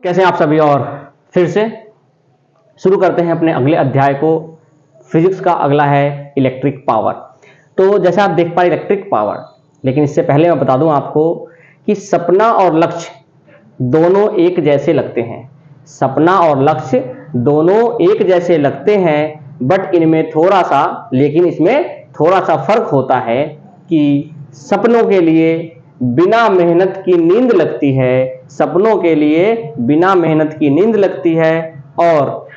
कैसे हैं आप सभी। और फिर से शुरू करते हैं अपने अगले अध्याय को। फिजिक्स का अगला है इलेक्ट्रिक पावर। तो जैसे आप देख पाए इलेक्ट्रिक पावर, लेकिन इससे पहले मैं बता दूं आपको कि सपना और लक्ष्य दोनों एक जैसे लगते हैं। सपना और लक्ष्य दोनों एक जैसे लगते हैं, बट इनमें इसमें थोड़ा सा फर्क होता है कि सपनों के लिए बिना मेहनत की नींद लगती है, सपनों के लिए बिना मेहनत की नींद लगती है, और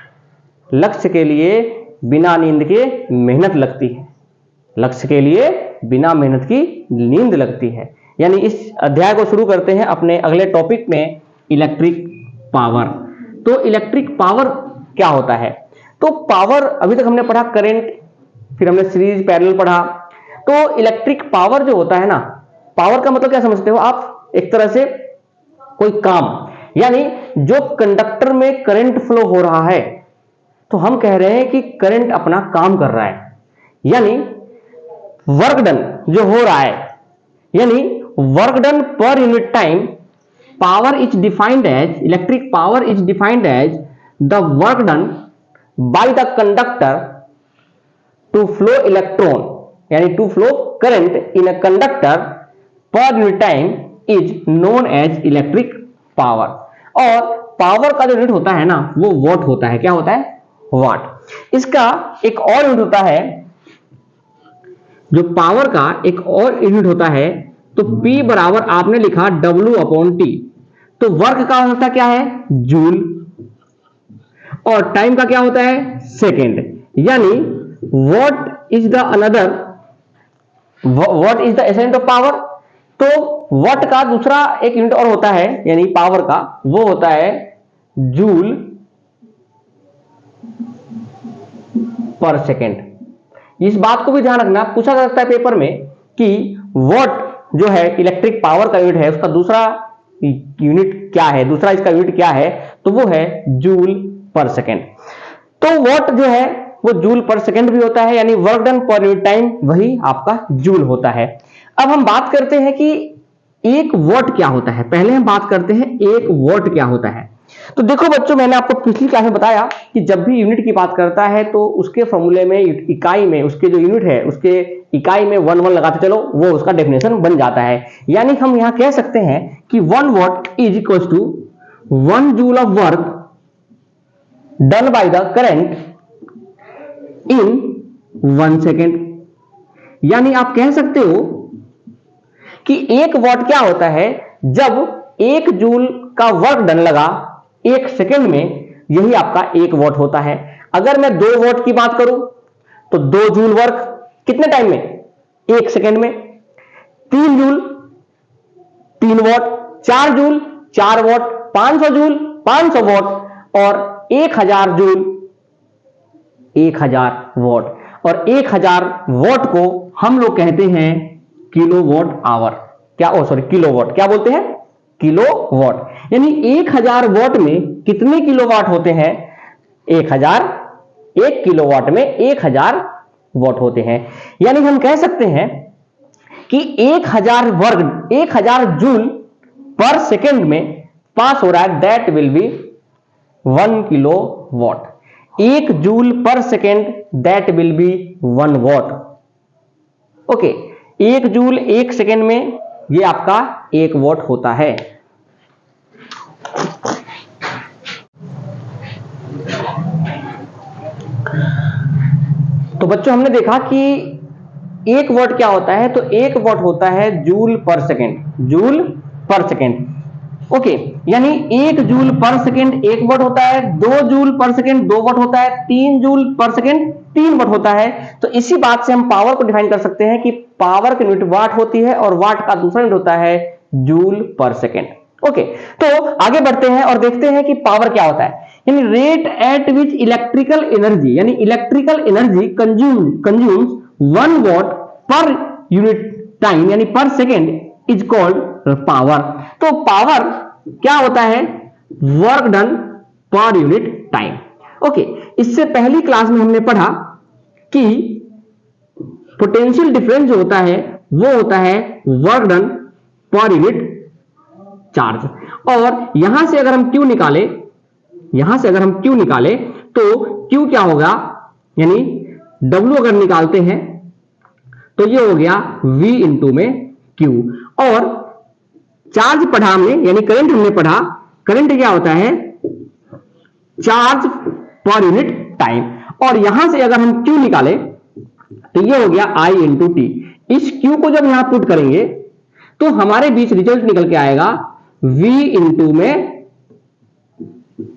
लक्ष्य के लिए बिना नींद के मेहनत लगती है। लक्ष्य के लिए बिना मेहनत की नींद लगती है। यानी इस अध्याय को शुरू करते हैं अपने अगले टॉपिक में, इलेक्ट्रिक पावर। तो इलेक्ट्रिक पावर क्या होता है? तो पावर अभी तक हमने पढ़ा करंट, फिर हमने सीरीज पैरेलल पढ़ा। तो इलेक्ट्रिक पावर जो होता है ना, पावर का मतलब क्या समझते हो आप? एक तरह से कोई काम, यानी जो कंडक्टर में करंट फ्लो हो रहा है, तो हम कह रहे हैं कि करंट अपना काम कर रहा है, यानी वर्क डन जो हो रहा है, यानी work done per unit time. Power is defined as, electric power is defined as the work done by the conductor to flow electron, यानी to flow current in a conductor per unit time is known as electric power. और power का जो unit होता है ना, वो what होता है। क्या होता है? वाट। इसका एक और यूनिट होता है, जो पावर का एक और यूनिट होता है, तो P बराबर आपने लिखा W/T। तो वर्क का होता क्या है? जूल। और टाइम का क्या होता है? सेकेंड। यानी what is the ascent of power? तो वॉट का दूसरा एक यूनिट और होता है, यानी पावर का, वो होता है जूल पर सेकेंड। इस बात को भी ध्यान रखना, पूछा जा सकता है पेपर में कि वॉट जो है इलेक्ट्रिक पावर का यूनिट है, उसका दूसरा यूनिट क्या है, दूसरा इसका यूनिट क्या है? तो वो है जूल पर सेकेंड। तो वॉट जो है वो जूल पर सेकेंड भी होता है, यानी work done per unit time वही आपका जूल होता है। अब हम बात करते हैं कि एक वॉट क्या होता है। पहले हम बात करते हैं एक वॉट क्या होता है। तो देखो बच्चों, मैंने आपको पिछली क्लास में बताया कि जब भी यूनिट की बात करता है तो उसके फॉर्मूले में, इकाई में, उसके जो यूनिट है उसके इकाई में 1 1 लगाते चलो, वो उसका डेफिनेशन बन जाता है। यानी हम यहां कह सकते हैं कि 1 watt is equal to 1 joule of work done by the current in 1 second. यानी आप कह सकते हो कि एक वॉट क्या होता है? जब 1 जूल का वर्क डन लगा 1 सेकेंड में, यही आपका 1 वॉट होता है। अगर मैं 2 वॉट की बात करूं तो 2 जूल वर्क कितने टाइम में? 1 सेकेंड में। 3 joule 3 what, 4 joule 4 what, 500 joule 500 what, और 1000 जूल 1000 वॉट। और 1000 वॉट को हम लोग कहते हैं किलोवाट आवर। क्या किलोवाट क्या बोलते हैं? किलोवाट। यानी 1000 वॉट में कितने किलोवाट होते हैं? 1000। 1 किलोवाट में 1000 वॉट होते हैं। यानी हम कह सकते हैं कि 1000 जूल पर सेकेंड में पास हो रहा है, that will B 1 kilowatt. 1 joule per second, that will B 1 what. Okay, 1 joule 1 second में ये आपका 1 वॉट होता है। तो बच्चों, हमने देखा कि 1 वॉट क्या होता है? तो 1 वॉट होता है joule per second, joule per second. Okay, यानी 1 जूल पर सेकेंड 1 वॉट होता है, 2 जूल पर सेकेंड 2 वॉट होता है, 3 जूल पर सेकेंड 3 वॉट होता है। तो इसी बात से हम पावर को डिफाइन कर सकते हैं कि पावर की यूनिट वाट होती है, और वाट का दूसरा यूनिट होता है जूल पर सेकेंड। ओके, तो आगे बढ़ते हैं और देखते हैं कि पावर क्या होता है। यानी rate at which electrical energy, यानी electrical energy consumes 1 watt per unit time, यानी per second, is called power. तो पावर क्या होता है? Work done per unit time. Okay, इससे पहली क्लास में हमने पढ़ा कि पोटेंशियल डिफरेंस जो होता है वो होता है work done per unit charge. और यहां से अगर हम Q निकाले, यहां से अगर हम Q निकाले तो Q क्या होगा, यानी W अगर निकालते हैं तो ये हो गया V इंटू में Q। और चार्ज पढ़ा हमने, यानी करंट हमने पढ़ा, करंट क्या होता है, चार्ज पर यूनिट टाइम। और यहां से अगर हम Q निकाले तो ये हो गया I इंटू टी। इस Q को जब यहां पुट करेंगे तो हमारे बीच रिजल्ट निकल के आएगा V इंटू में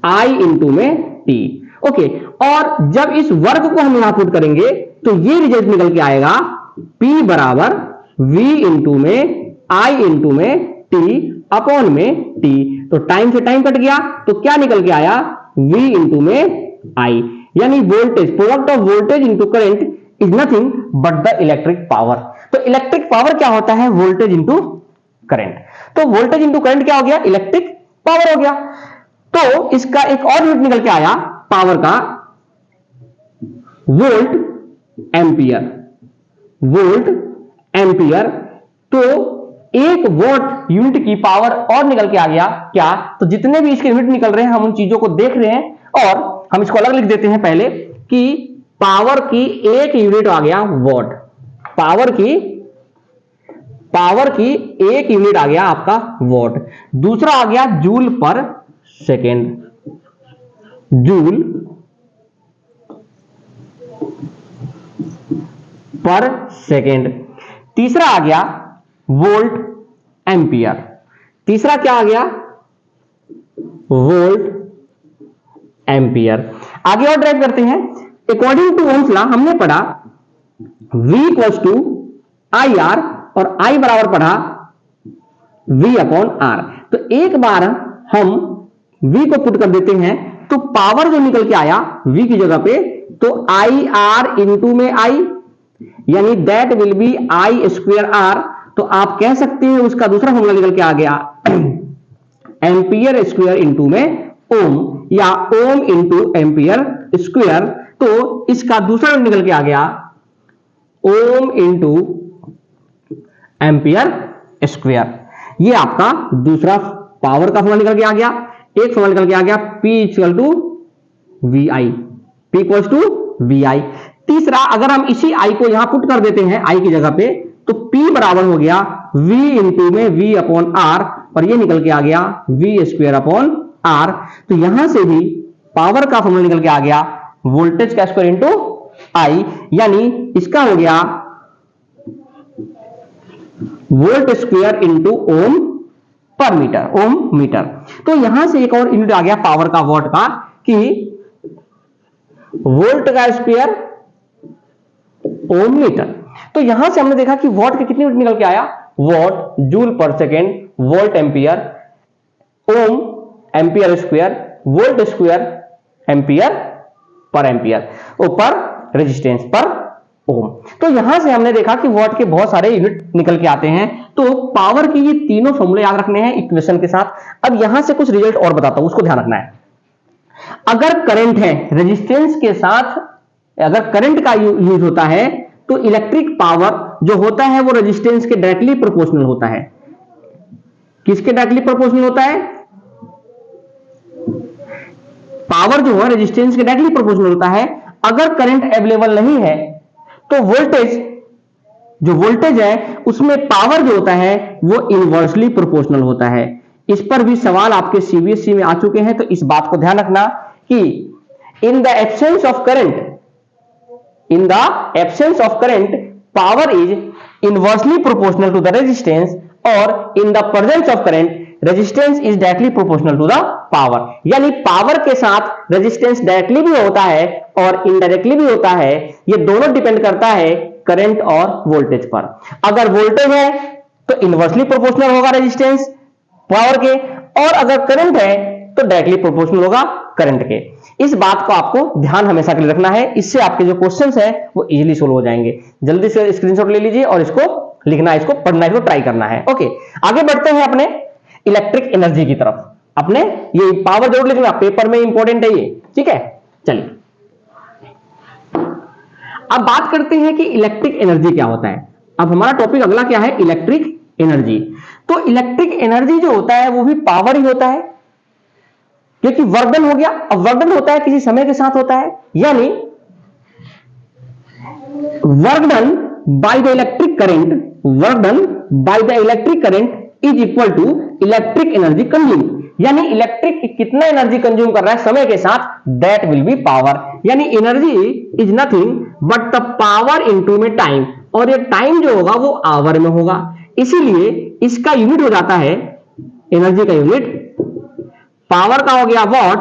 I इंटू में टी। ओके, और जब इस वर्ग को हम यहां पुट करेंगे तो ये रिजल्ट निकल के आएगा P बराबर V इंटू में I इंटू में टी अपॉन में टी। तो टाइम से टाइम कट गया तो क्या निकल के आया, V इंटू में I। यानी voltage, product of voltage into current is nothing but the electric power. तो इलेक्ट्रिक पावर क्या होता है, वोल्टेज इंटू करंट। तो वोल्टेज इंटू करंट क्या हो गया, इलेक्ट्रिक पावर हो गया। तो इसका एक और यूनिट निकल के आया पावर का, वोल्ट एम्पियर, वोल्ट एम्पियर। तो एक वोल्ट यूनिट की पावर और निकल के आ गया क्या, तो जितने भी इसके यूनिट निकल रहे हैं हम उन चीजों को देख रहे हैं और हम इसको अलग लिख देते हैं पहले कि पावर की एक यूनिट आ गया वॉट, पावर की एक यूनिट आ गया आपका वॉट। दूसरा आ गया joule per second, joule per second. तीसरा आ गया वोल्ट एम्पियर, तीसरा क्या आ गया, वोल्ट एम्पियर। आगे और ड्राइव करते हैं। अकॉर्डिंग टू ओम्स लॉ हमने पढ़ा V equals to I R और I बराबर पढ़ा V अपॉन R। तो एक बार हम V को पुट कर देते हैं तो पावर जो निकल के आया V की जगह पे, तो आई आर इंटू में I, यानी that will B I square R। तो आप कह सकते हैं उसका दूसरा फॉर्मूला निकल के आ गया एम्पियर स्क्वायर इंटू में ओम, या ओम इंटू एम्पियर स्क्वायर। तो इसका दूसरा निकल के आ गया ओम इंटू एम्पियर स्क्वायर। ये आपका दूसरा पावर का फॉर्मूला निकल के आ गया। एक फॉर्मूला निकल के आ गया P equal to V I, P equal to V I. तीसरा अगर हम इसी I को यहां पुट कर देते हैं I की जगह पे, तो P बराबर हो गया V इंटू में V अपॉन R, और ये निकल के आ गया V स्क्वायर अपॉन R। तो यहां से भी पावर का फॉर्मूला निकल के आ गया वोल्टेज का स्क्वायर इंटू I, यानी इसका हो गया वोल्ट स्क्वायर इंटू ओम पर मीटर, ओम मीटर। तो यहां से एक और यूनिट आ गया पावर का वॉट का, कि वोल्ट का स्क्वायर ओम मीटर। तो यहां से हमने देखा कि वॉट के कितने यूनिट निकल के आया, watt, joule per second, volt ampere, ohm ampere square, volt square ampere per ampere, per resistance per ohm. तो यहां से हमने देखा कि वॉट के बहुत सारे यूनिट निकल के आते हैं। तो पावर के ये तीनों फॉर्मूले याद रखने हैं इक्वेशन के साथ। अब यहां से कुछ रिजल्ट और बताता हूं, उसको ध्यान रखना है। अगर करंट है रेजिस्टेंस के साथ, अगर करंट का यूज होता है तो इलेक्ट्रिक पावर जो होता है वो रेजिस्टेंस के डायरेक्टली प्रोपोर्शनल होता है। किसके डायरेक्टली प्रोपोर्शनल होता है, पावर जो है रेजिस्टेंस के डायरेक्टली प्रोपोर्शनल होता है। अगर करंट अवेलेबल नहीं है तो वोल्टेज, जो वोल्टेज है उसमें पावर जो होता है वो इनवर्सली प्रोपोर्शनल होता है। इस पर भी सवाल आपके सीबीएसई में आ चुके हैं, तो इस बात को ध्यान रखना कि in the absence of current, in the absence of current, power is inversely proportional to the resistance, or in the presence of current, resistance is directly proportional to the power। यानी पावर के साथ resistance directly भी होता है और indirectly भी होता है। ये दोनों डिपेंड करता है करंट और वोल्टेज पर। अगर वोल्टेज है तो इनवर्सली प्रोपोर्शनल होगा रेजिस्टेंस पावर के, और अगर करंट है तो डायरेक्टली प्रोपोर्शनल होगा करंट के। इस बात को आपको ध्यान हमेशा के लिए रखना है, इससे आपके जो क्वेश्चंस हैं वो इजीली सोल्व हो जाएंगे। जल्दी से स्क्रीनशॉट ले लीजिए और इसको लिखना, इसको पढ़ना, इसको ट्राई करना है। ओके, आगे बढ़ते हैं अपने इलेक्ट्रिक एनर्जी की तरफ। अपने ये पावर जरूर लिखना, पेपर में इंपॉर्टेंट है ये, ठीक है। चलिए अब बात करते हैं कि इलेक्ट्रिक एनर्जी क्या होता है। अब हमारा टॉपिक अगला क्या है, इलेक्ट्रिक एनर्जी। तो इलेक्ट्रिक एनर्जी जो होता है वो भी पावर ही होता है, क्योंकि वर्क डन हो गया। अब वर्क डन होता है किसी समय के साथ होता है, यानी work done by the electric current, work done by the electric current is equal to electric energy consume, यानी इलेक्ट्रिक कितना एनर्जी कंज्यूम कर रहा है समय के साथ, दैट विल बी पावर। यानी energy is nothing but the power into में टाइम, और ये टाइम जो होगा वो आवर में होगा, इसीलिए इसका यूनिट हो जाता है, एनर्जी का यूनिट, पावर का हो गया वॉट,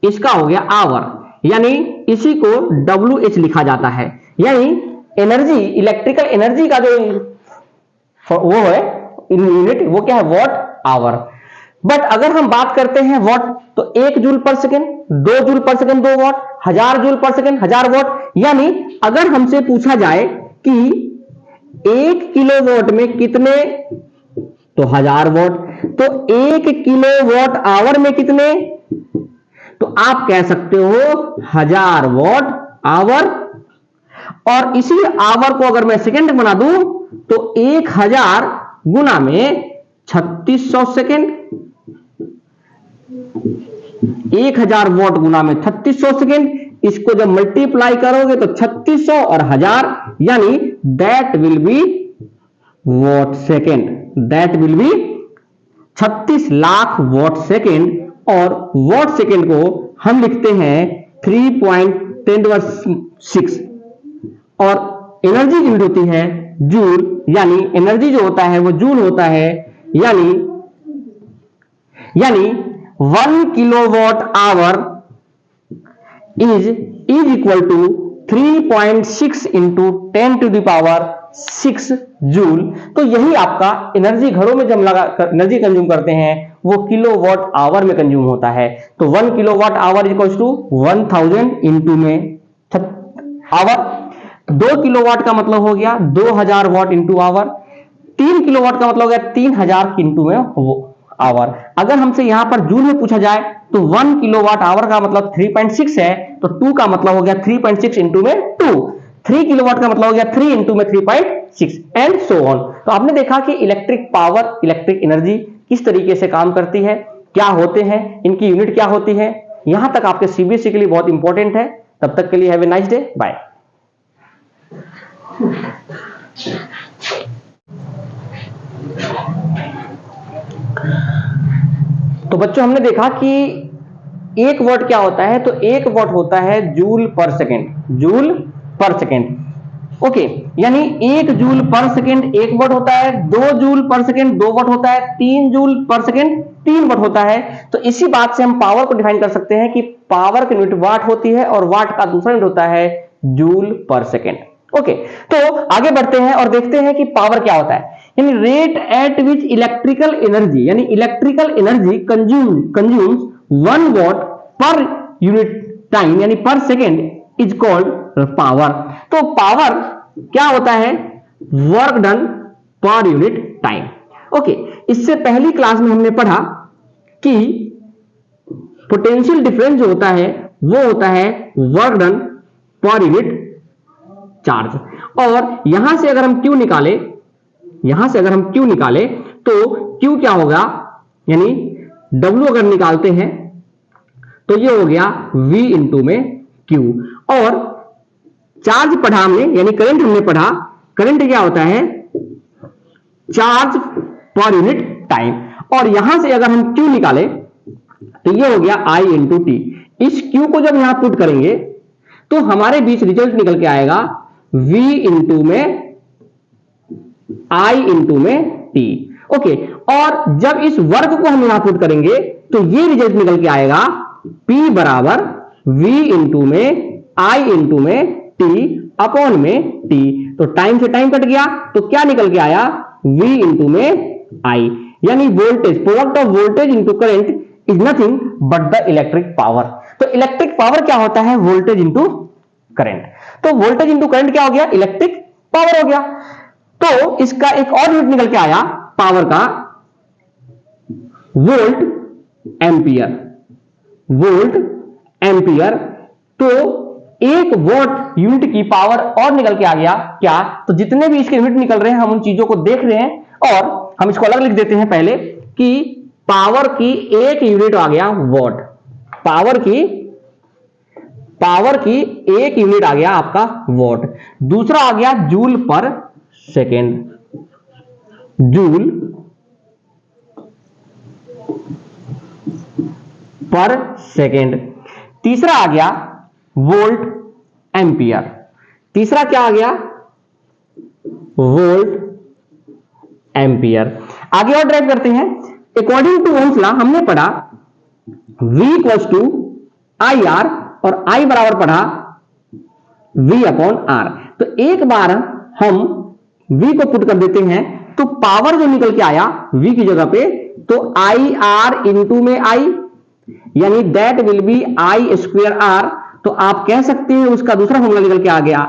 इसका हो गया आवर, यानी इसी को WH लिखा जाता है। यानी एनर्जी, इलेक्ट्रिकल एनर्जी का जो वो है यूनिट, वो क्या है, वॉट आवर। बट अगर हम बात करते हैं वॉट, तो 1 joule per second, 2 joule per second 2 what, 1000 joule per second 1000 what. यानी अगर हमसे पूछा जाए कि 1 किलोवाट में कितने, तो 1000 वॉट, तो 1 किलोवाट आवर में कितने, तो आप कह सकते हो 1000 वॉट आवर। और इसी आवर को अगर मैं सेकेंड बना दूं तो 1000 गुना में 3600 सेकेंड, 1000 वॉट गुना में 3600 सेकेंड, इसको जब मल्टीप्लाई करोगे तो 3600 और 1000, यानी that will be watt second, that will B 36 lakh watt second. और वॉट सेकेंड को हम लिखते हैं 3.10⁻⁶, और एनर्जी यूनिट होती है जूल, यानी एनर्जी जो होता है वो जूल होता है, यानी 1 kilowatt hour is equal to 3.6 into 10⁻⁶ joule. तो यही आपका एनर्जी घरों में जब एनर्जी कंज्यूम करते हैं वो किलोवाट आवर में कंज्यूम होता है। तो 1 kilowatt hour equals to 1000 into में आवर, 2 किलोवाट का मतलब हो गया 2000 वॉट इंटू आवर, 3 किलोवाट का मतलब हो गया 3000 इंटू में आवर। अगर हमसे यहां पर जूल में पूछा जाए तो 1 किलोवाट आवर का मतलब 3.6 है, तो 2 का मतलब हो गया 3.6 इंटू में 2, 3 किलोवाट का मतलब हो गया 3 इंटू में 3.6 एंड सो ऑन। तो आपने देखा कि इलेक्ट्रिक पावर, इलेक्ट्रिक एनर्जी किस तरीके से काम करती है, क्या होते हैं, इनकी यूनिट क्या होती है। यहां तक आपके सीबीएसई के लिए बहुत इंपॉर्टेंट है। तब तक के लिए have a nice day, bye. तो बच्चों हमने देखा कि 1 वॉट क्या होता है, तो 1 वॉट होता है joule per second, joule per second. Okay, यानी 1 जूल पर सेकेंड 1 वॉट होता है, 2 जूल पर सेकेंड 2 वॉट होता है, 3 जूल पर सेकेंड 3 वॉट होता है। तो इसी बात से हम पावर को डिफाइन कर सकते हैं कि पावर की यूनिट वाट होती है और वाट का दूसरा यूनिट होता है जूल पर सेकेंड। ओके, तो आगे बढ़ते हैं और देखते हैं कि पावर क्या होता है। यानी rate at which electrical energy, यानी electrical energy consumes 1 watt per unit time, यानी per second is called power. तो पावर क्या होता है, work done per unit time. Okay, इससे पहली क्लास में हमने पढ़ा कि पोटेंशियल डिफरेंस जो होता है वो होता है work done per unit charge. और यहां से अगर हम Q निकाले, यहां से अगर हम Q निकाले तो Q क्या होगा, यानी W अगर निकालते हैं तो ये हो गया V इंटू में Q। और चार्ज पढ़ा हमने, यानी करंट हमने पढ़ा, करंट क्या होता है, चार्ज पर यूनिट टाइम। और यहां से अगर हम Q निकाले तो ये हो गया I इंटू टी। इस Q को जब यहां पुट करेंगे तो हमारे बीच रिजल्ट निकल के आएगा V इंटू में I इंटू में T। ओके, और जब इस वर्ग को हम यहां पुट करेंगे तो ये रिजल्ट निकल के आएगा P बराबर V इंटू में I इंटू में T अपॉन में T। तो टाइम से टाइम कट गया तो क्या निकल के आया, V इंटू में I। यानी voltage, product of voltage into current is nothing but the electric power. तो इलेक्ट्रिक पावर क्या होता है, वोल्टेज इंटू करंट। तो वोल्टेज इंटू करंट क्या हो गया, इलेक्ट्रिक पावर हो गया। तो इसका एक और यूनिट निकल के आया पावर का, वोल्ट एम्पियर, वोल्ट एम्पियर। तो 1 वॉट यूनिट की पावर और निकल के आ गया क्या, तो जितने भी इसके यूनिट निकल रहे हैं हम उन चीजों को देख रहे हैं और हम इसको अलग लिख देते हैं पहले कि पावर की एक यूनिट आ गया वॉट, पावर की एक यूनिट आ गया आपका वॉट। दूसरा आ गया joule per second, joule per second. तीसरा आ गया वोल्ट एम्पियर, तीसरा क्या आ गया वोल्ट एम्पियर। आगे और ड्राइव करते हैं। अकॉर्डिंग टू ओम्स लॉ हमने पढ़ा V equals to I R और I बराबर पढ़ा V अपॉन आर। तो एक बार हम V को पुट कर देते हैं तो पावर जो निकल के आया V की जगह पे तो आई आर इंटू में I, यानी that will be I square R. तो आप कह सकते हैं उसका दूसरा फॉर्मूला निकल के आ गया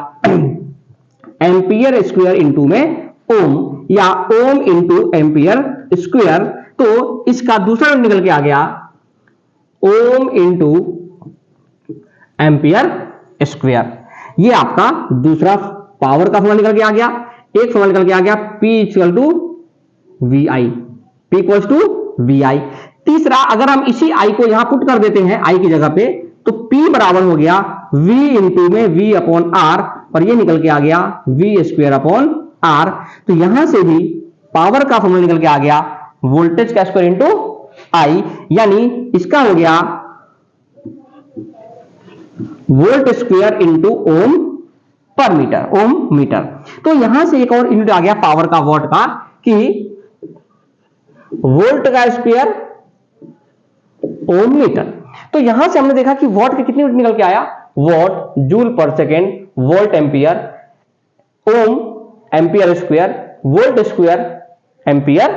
एम्पियर स्क्वायर इंटू में ओम, या ओम इंटू एम्पियर स्क्वायर। तो इसका दूसरा निकल के आ गया ओम इंटू एम्पियर स्क्वायर। ये आपका दूसरा पावर का फॉर्मूला निकल के आ गया। एक फॉर्मूला निकल के आ गया P equal to V I, P equal to V I. तीसरा अगर हम इसी I को यहां पुट कर देते हैं I की जगह पे तो P बराबर हो गया V इंटू में V अपॉन आर, और ये निकल के आ गया V स्क्वायर अपॉन आर। तो यहां से भी पावर का फॉर्मूला निकल के आ गया वोल्टेज का स्क्वायर इंटू I, यानी इसका हो गया वोल्ट स्क्वायर इंटू ओम पर मीटर, ओम मीटर। तो यहां से एक और यूनिट आ गया पावर का वॉट का कि वोल्ट का स्क्वायर ओम मीटर। तो यहां से हमने देखा कि वॉट के कितने यूनिट निकल के आया, watt joule per second, volt ampere, ohm ampere square, volt square ampere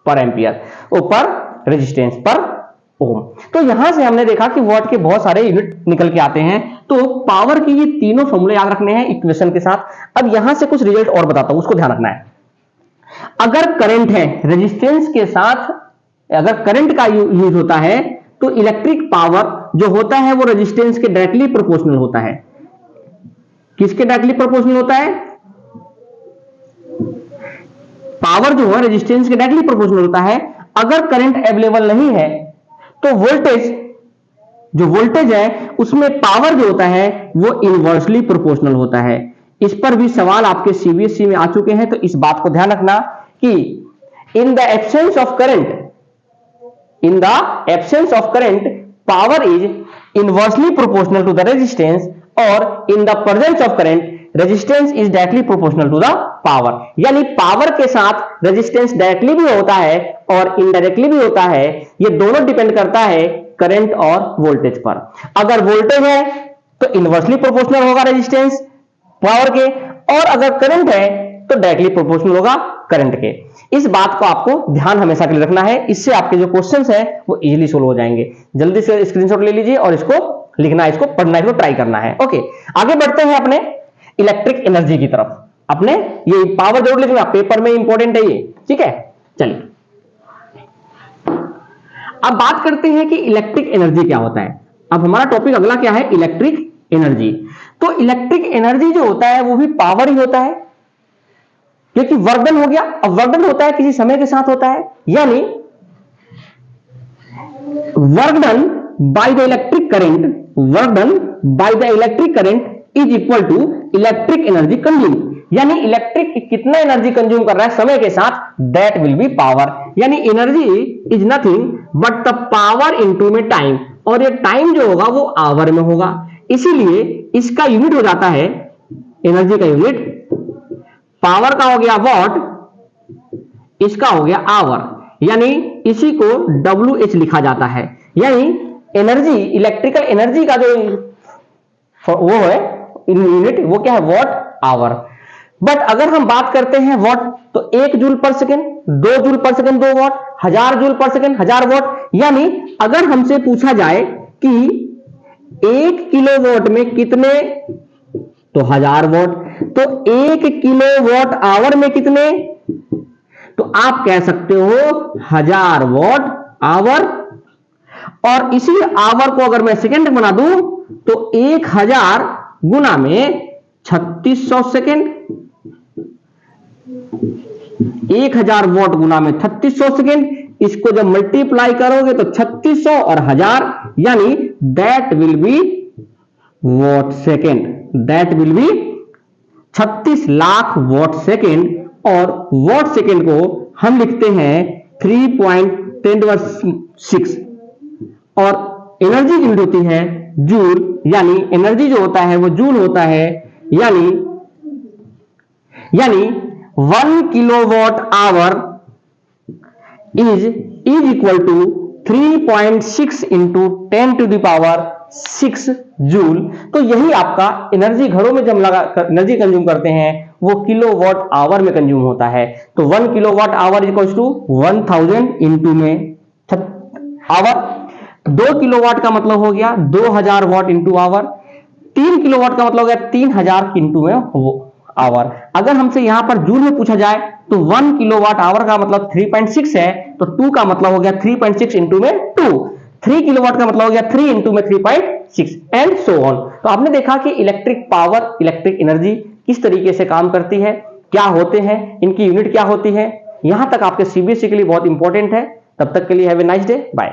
per ampere, ऊपर रेजिस्टेंस पर ओम। तो यहां से हमने देखा कि वॉट के बहुत सारे यूनिट निकल के आते हैं। तो पावर की ये तीनों फॉर्मूले याद रखने हैं इक्वेशन के साथ। अब यहां से कुछ रिजल्ट और बताता हूं, उसको ध्यान रखना है। अगर करंट है रेजिस्टेंस के साथ, अगर करंट का यूज होता है तो इलेक्ट्रिक पावर जो होता है वो रेजिस्टेंस के डायरेक्टली प्रोपोर्शनल होता है। किसके डायरेक्टली प्रोपोर्शनल होता है? पावर जो है रेजिस्टेंस के डायरेक्टली प्रोपोर्शनल होता है। अगर करंट अवेलेबल नहीं है तो वोल्टेज, जो वोल्टेज है उसमें पावर जो होता है वो इनवर्सली प्रोपोर्शनल होता है। इस पर भी सवाल आपके सीबीएसई में आ चुके हैं, तो इस बात को ध्यान रखना कि in the absence of current, in the absence of current, power is inversely proportional to the resistance, or in the presence of current, resistance is directly proportional to the power। यानी पावर के साथ resistance directly भी होता है और indirectly भी होता है। ये दोनों डिपेंड करता है करंट और वोल्टेज पर। अगर वोल्टेज है तो इनवर्सली प्रोपोर्शनल होगा रेजिस्टेंस पावर के, और अगर करंट है तो डायरेक्टली प्रोपोर्शनल होगा करंट के। इस बात को आपको ध्यान हमेशा के लिए रखना है, इससे आपके जो क्वेश्चंस हैं वो इजीली सोल्व हो जाएंगे। जल्दी से स्क्रीनशॉट ले लीजिए और इसको लिखना है, इसको पढ़ना है, इसको ट्राई करना है। ओके, आगे बढ़ते हैं अपने इलेक्ट्रिक एनर्जी की तरफ। अपने ये पावर जरूर लिखना, पेपर में इंपॉर्टेंट है ये, ठीक है। चलिए अब बात करते हैं कि इलेक्ट्रिक एनर्जी क्या होता है। अब हमारा टॉपिक अगला क्या है, इलेक्ट्रिक एनर्जी। तो इलेक्ट्रिक एनर्जी जो होता है वो भी पावर ही होता है, क्योंकि वर्क डन हो गया। अब वर्क डन होता है किसी समय के साथ होता है, यानी work done by the electric current, work done by the electric current is equal to electric energy consume. यानी इलेक्ट्रिक कितना एनर्जी कंज्यूम कर रहा है समय के साथ, दैट विल बी पावर। यानी energy is nothing but the power into में टाइम, और ये टाइम जो होगा वो आवर में होगा। इसीलिए इसका यूनिट हो जाता है, एनर्जी का यूनिट पावर का हो गया वॉट, इसका हो गया आवर, यानी इसी को WH लिखा जाता है। यानी एनर्जी, इलेक्ट्रिकल एनर्जी का जो वो है यूनिट, वो क्या है, वॉट आवर। बट अगर हम बात करते हैं वॉट, तो 1 joule per second, 2 joule per second 2 what, 1000 joule per second 1000 what. यानी अगर हमसे पूछा जाए कि 1 किलोवाट में कितने, तो 1000 वॉट। तो 1 किलोवाट आवर में कितने, तो आप कह सकते हो 1000 वॉट आवर। और इसी आवर को अगर मैं सेकंड बना दूं तो 1000 गुना में 3600 सेकंड, 1000 वॉट गुना में 3600 सेकेंड, इसको जब मल्टीप्लाई करोगे तो 3600 और 1000, यानी that will be watt second, that will B 36 lakh watt second. और वॉट सेकेंड को हम लिखते हैं 3.10⁻⁶, और एनर्जी यूनिट होती है जूल, यानी एनर्जी जो होता है वो जूल होता है, यानी 1 kilowatt hour is equal to 3.6 into 10⁶ joule. तो यही आपका एनर्जी, घरों में जब एनर्जी कंज्यूम करते हैं वो किलोवाट आवर में कंज्यूम होता है। तो 1 kilowatt hour equal to 1000 into में आवर, 2 किलोवाट का मतलब हो गया 2000 वॉट इंटू आवर, 3 किलोवाट का मतलब हो गया 3000 इंटू में आवर। अगर हमसे यहां पर जूल में पूछा जाए तो 1 किलोवाट आवर का मतलब 3.6 है, तो 2 का मतलब हो गया 3.6 इंटू में 2, 3 किलोवाट का मतलब हो गया 3 इंटू में 3.6 एंड सो ऑन। तो आपने देखा कि इलेक्ट्रिक पावर, इलेक्ट्रिक एनर्जी किस तरीके से काम करती है, क्या होते हैं, इनकी यूनिट क्या होती है। यहां तक आपके सीबीएसई के लिए बहुत इंपॉर्टेंट है। तब तक के लिए have a nice day, bye.